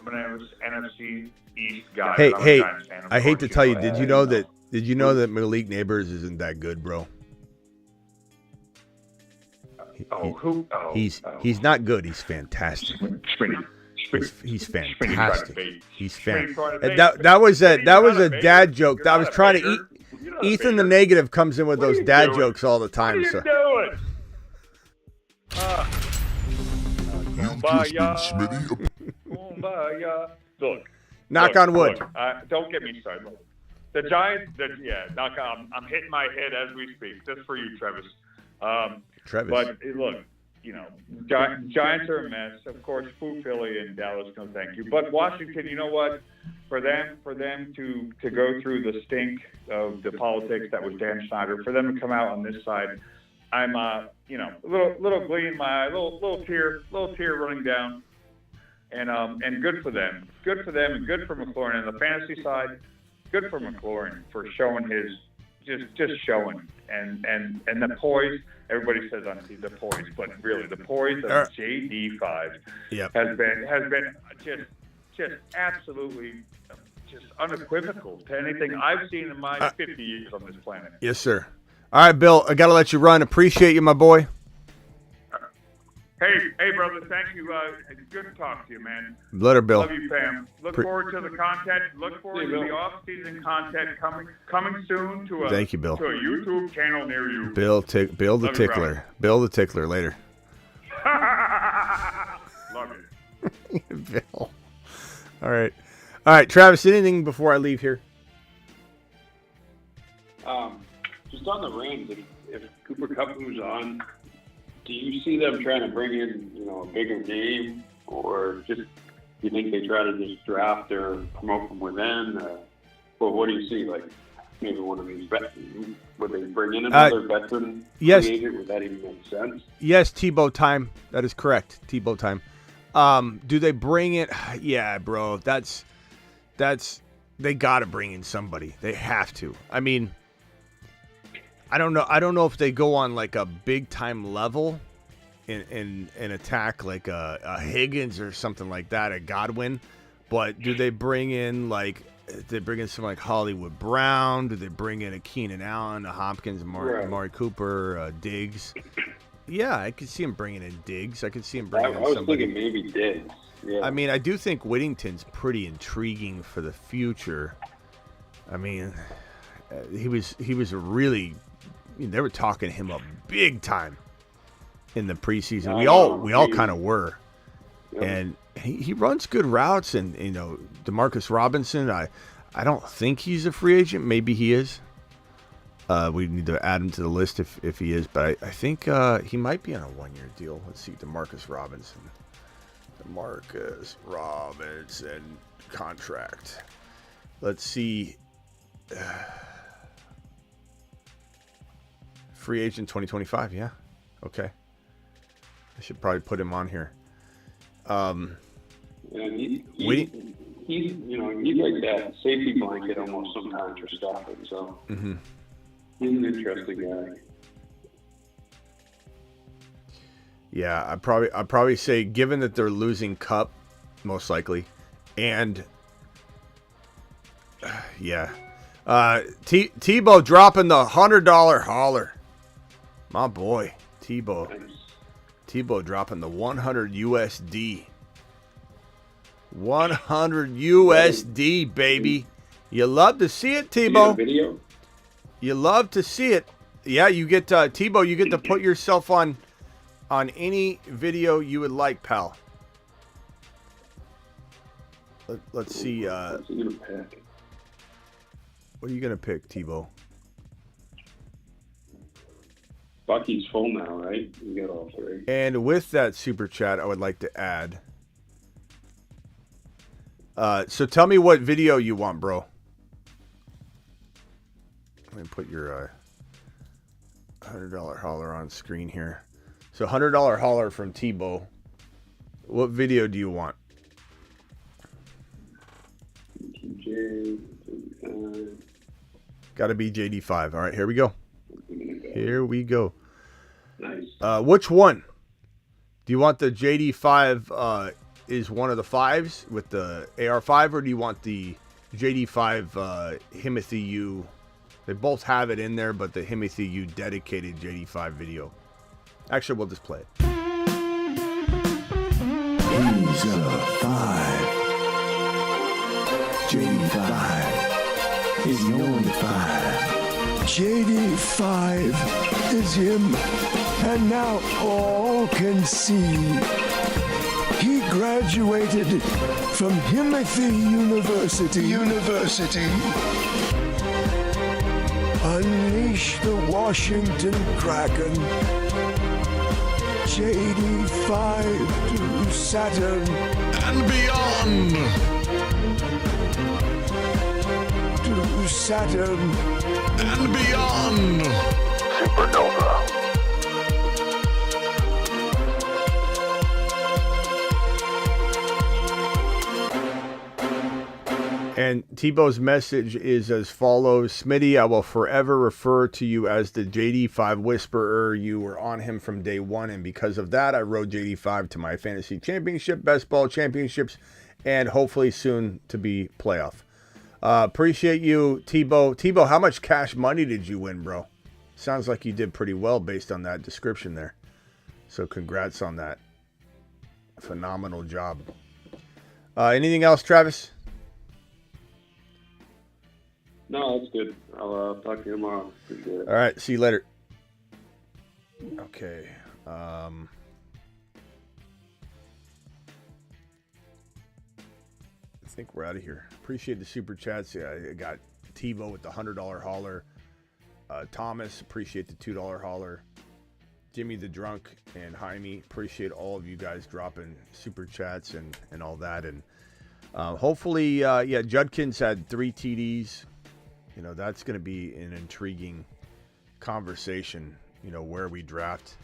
I'm an NFC East guy. Hey, I hate to tell you. Did you know that Malik Neighbors isn't that good, bro? He's not good. He's fantastic. He's fantastic. He's fantastic. That was a dad joke. I was trying to eat. Ethan the Negative comes in with those dad jokes all the time. What are you doing? Smitty. Look. Knock on wood. Don't get me started. Look, the Giants. I'm hitting my head as we speak. Just for you, Travis. But look, Giants are a mess. Of course, Philly and Dallas, no thank you. But Washington, you know what? For them to go through the stink of the politics that was Dan Snyder, for them to come out on this side, I'm a little glee in my eye, little tear running down, and good for them, and good for McLaurin on the fantasy side. Good for McLaurin for showing his just showing and the poise. Everybody says on the poise, but really the poise of JD5 has been just absolutely just unequivocal to anything I've seen in my 50 years on this planet. Yes, sir. All right, Bill, I got to let you run. Appreciate you, my boy. Hey, brother, thank you. Good to talk to you, man. Later, Bill. Love you, fam. Look forward to the content. Look forward to the off-season content coming soon to a Thank you, Bill. To a YouTube channel near you. Bill the Tickler. Bill the Tickler. Later. Love it. Bill. All right, Travis. Anything before I leave here? Just on the Rams, if Cooper Kupp moves on, do you see them trying to bring in, a bigger name, or just do you think they try to just draft or promote from within? Well, what do you see? Like maybe one of these veterans, would they bring in another veteran yes. free agent? Would that even make sense? Yes, Tebow time. That is correct. Tebow time. Do they bring it? Yeah, bro. That's they got to bring in somebody. They have to. I mean, I don't know if they go on like a big time level in attack like a Higgins or something like that, a Godwin. But do they bring in someone like Hollywood Brown? Do they bring in a Keenan Allen, a Hopkins, Amari Cooper, Diggs? Yeah, I could see him bringing in Diggs. I could see him bringing in somebody. I was thinking maybe Diggs. Yeah. I mean, I do think Whittington's pretty intriguing for the future. I mean, he was a really. They were talking him up big time in the preseason. We all kind of were, and he runs good routes. And DeMarcus Robinson, I don't think he's a free agent. Maybe he is. We need to add him to the list if he is. But I think he might be on a 1-year deal. Let's see, DeMarcus Robinson contract. Let's see. Free agent 2025, yeah. Okay. I should probably put him on here. He's like that safety blanket almost sometimes for Stafford, so he's an interesting guy. Yeah, I'd probably say, given that they're losing Kupp, most likely, and Tebow dropping the $100 hauler. My boy, Tebow. Nice. Tebow dropping the 100 USD. 100 USD, baby. You love to see it, Tebow. Video? You love to see it. Yeah, you get Tebow. You get to put yourself on any video you would like, pal. Let's see. What's he gonna pick? What are you gonna pick, Tebow? Bucky's full now, right? You got all three. And with that super chat, I would like to add. So tell me what video you want, bro. Let me put your. $100 holler on screen here. So $100 holler from Tebow. What video do you want? Got to be JD5. All right, here we go. Here we go. Nice. Which one? Do you want the JD5 is one of the fives with the AR5, or do you want the JD5 Himothy U? They both have it in there, but the Himothy U dedicated JD5 video. Actually, we'll just play it. He's a 5. JD5 is the only 5. JD5 is him, and now all can see. He graduated from Himothy University. Unleash the Washington Kraken. JD5 to Saturn And beyond. to Saturn. And beyond. Supernova. And Tebow's message is as follows. Smitty, I will forever refer to you as the JD5 Whisperer. You were on him from day one, and because of that, I rode JD5 to my fantasy championship, best ball championships, and hopefully soon to be playoff. Appreciate you, Tebow. Tebow, how much cash money did you win, bro? Sounds like you did pretty well based on that description there. So congrats on that. Phenomenal job. Anything else, Travis? No, that's good. I'll talk to you tomorrow. Appreciate it. All right. See you later. Okay. I think we're out of here. Appreciate the super chats. Yeah, I got Tebow with the $100 holler. Thomas, appreciate the $2 holler. Jimmy the Drunk and Jaime, appreciate all of you guys dropping super chats and all that. And hopefully, Judkins had 3 TDs. You know, that's going to be an intriguing conversation, you know, where we draft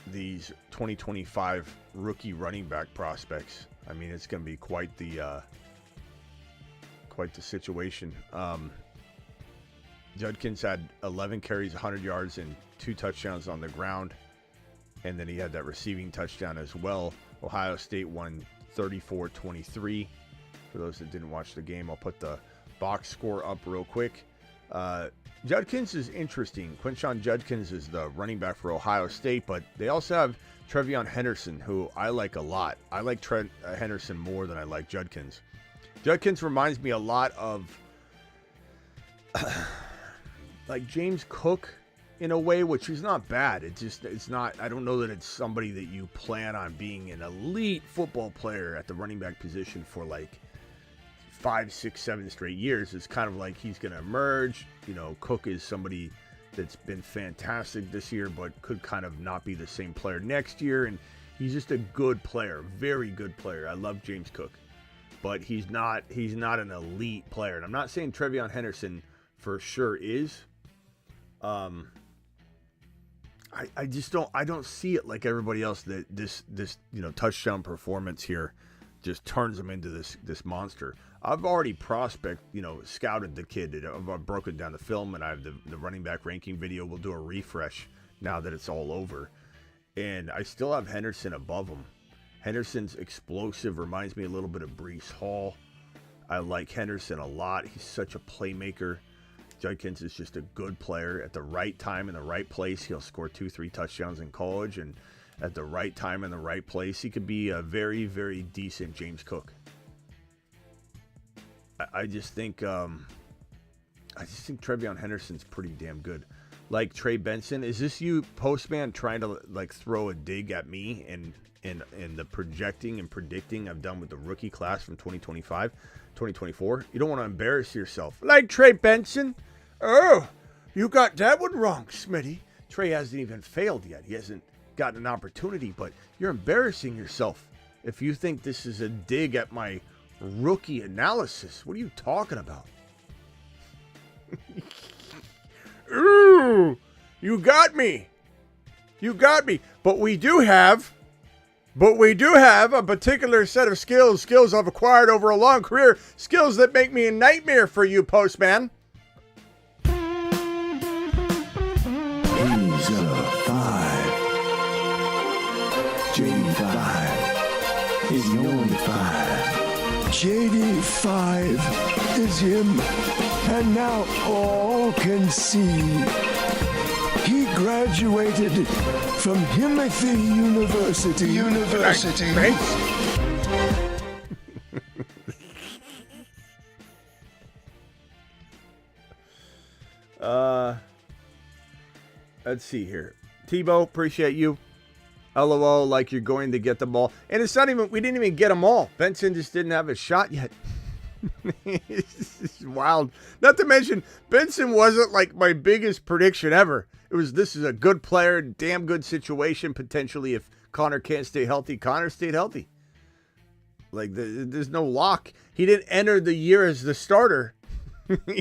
these 2025 rookie running back prospects. I mean, it's going to be quite the situation. Judkins had 11 carries, 100 yards, and 2 touchdowns on the ground. And then he had that receiving touchdown as well. Ohio State won 34-23. For those that didn't watch the game, I'll put the box score up real quick. Judkins is interesting. Quinshon Judkins is the running back for Ohio State, but they also have Trevion Henderson, who I like a lot. I like Henderson more than I like Judkins. Judkins reminds me a lot of like James Cook in a way, which is not bad. It's not, I don't know that it's somebody that you plan on being an elite football player at the running back position for like 5, 6, 7 straight years. It's kind of like he's going to emerge. You know, Cook is somebody that's been fantastic this year, but could kind of not be the same player next year. And he's just a good player, very good player. I love James Cook, but he's not an elite player. And I'm not saying Trevion Henderson for sure is. I just don't see it like everybody else that this you know, touchdown performance here just turns him into this monster. I've already scouted the kid. I've broken down the film, and I have the running back ranking video. We'll do a refresh now that it's all over. And I still have Henderson above him. Henderson's explosive, reminds me a little bit of Breece Hall. I like Henderson a lot. He's such a playmaker. Judkins is just a good player. At the right time in the right place, he'll score 2-3 touchdowns in college, and at the right time in the right place, he could be a very, very decent James Cook. I just think Trevion Henderson's pretty damn good. Like Trey Benson, is this you, Postman, trying to like throw a dig at me and the projecting and predicting I've done with the rookie class from 2025, 2024? You don't want to embarrass yourself. Like Trey Benson? Oh, you got that one wrong, Smitty. Trey hasn't even failed yet. He hasn't gotten an opportunity, but you're embarrassing yourself if you think this is a dig at my rookie analysis. What are you talking about? Ooh, You got me. You got me. But we do have a particular set of skills I've acquired over a long career, skills that make me a nightmare for you, postman. He's a 5. JD5 is the only 5. JD5 is him, and now all can see. He graduated from Himothy University. Let's see here. Tebow, appreciate you. LOL, like you're going to get them all. And it's not even, we didn't even get them all. Benson just didn't have a shot yet. This is wild. Not to mention, Benson wasn't like my biggest prediction ever. This is a good player, damn good situation, potentially if Connor can't stay healthy. Connor stayed healthy. Like, there's no lock. He didn't enter the year as the starter.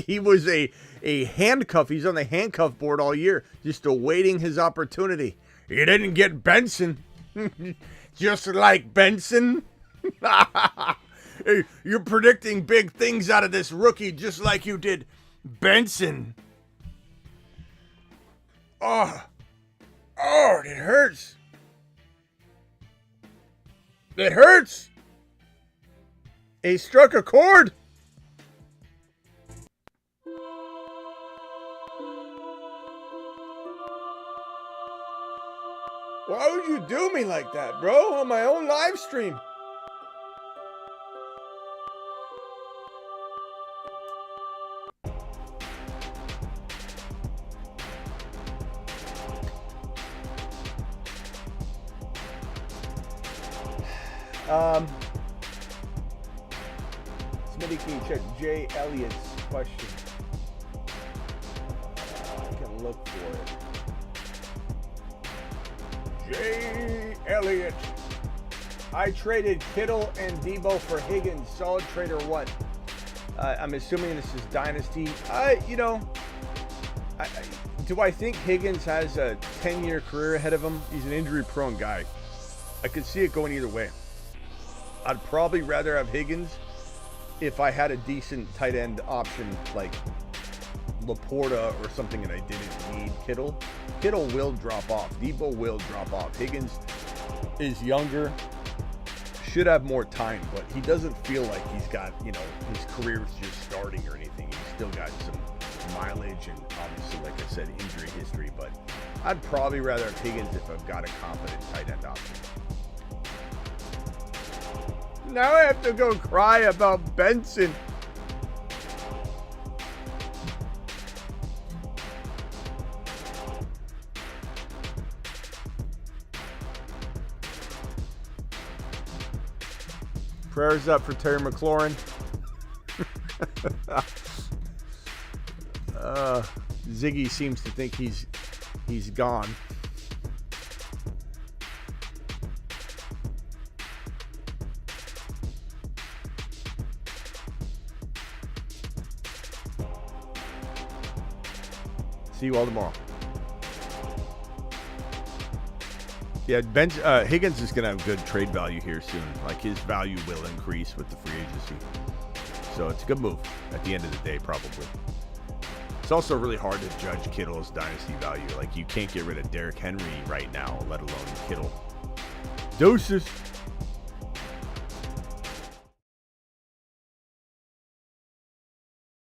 He was a handcuff. He's on the handcuff board all year, just awaiting his opportunity. You didn't get Benson. Just like Benson. Hey, you're predicting big things out of this rookie just like you did Benson. Oh, it hurts. It hurts. He struck a chord. Why would you do me like that, bro? On my own live stream. Smitty, can you check Jay Elliott's question? I can look for it. Jay Elliott. I traded Kittle and Debo for Higgins. Solid trade or what? I'm assuming this is Dynasty. Do I think Higgins has a 10-year career ahead of him? He's an injury-prone guy. I could see it going either way. I'd probably rather have Higgins if I had a decent tight end option like Laporta or something that I didn't need. Kittle will drop off. Debo will drop off. Higgins is younger, should have more time, but he doesn't feel like he's got, his career's just starting or anything. He's still got some mileage and obviously, like I said, injury history, but I'd probably rather have Higgins if I've got a competent tight end option. Now I have to go cry about Benson. Prayers up for Terry McLaurin. Ziggy seems to think he's gone. See you all tomorrow. Yeah, Higgins is going to have good trade value here soon. Like, his value will increase with the free agency. So it's a good move at the end of the day, probably. It's also really hard to judge Kittle's dynasty value. Like, you can't get rid of Derrick Henry right now, let alone Kittle. Deuces.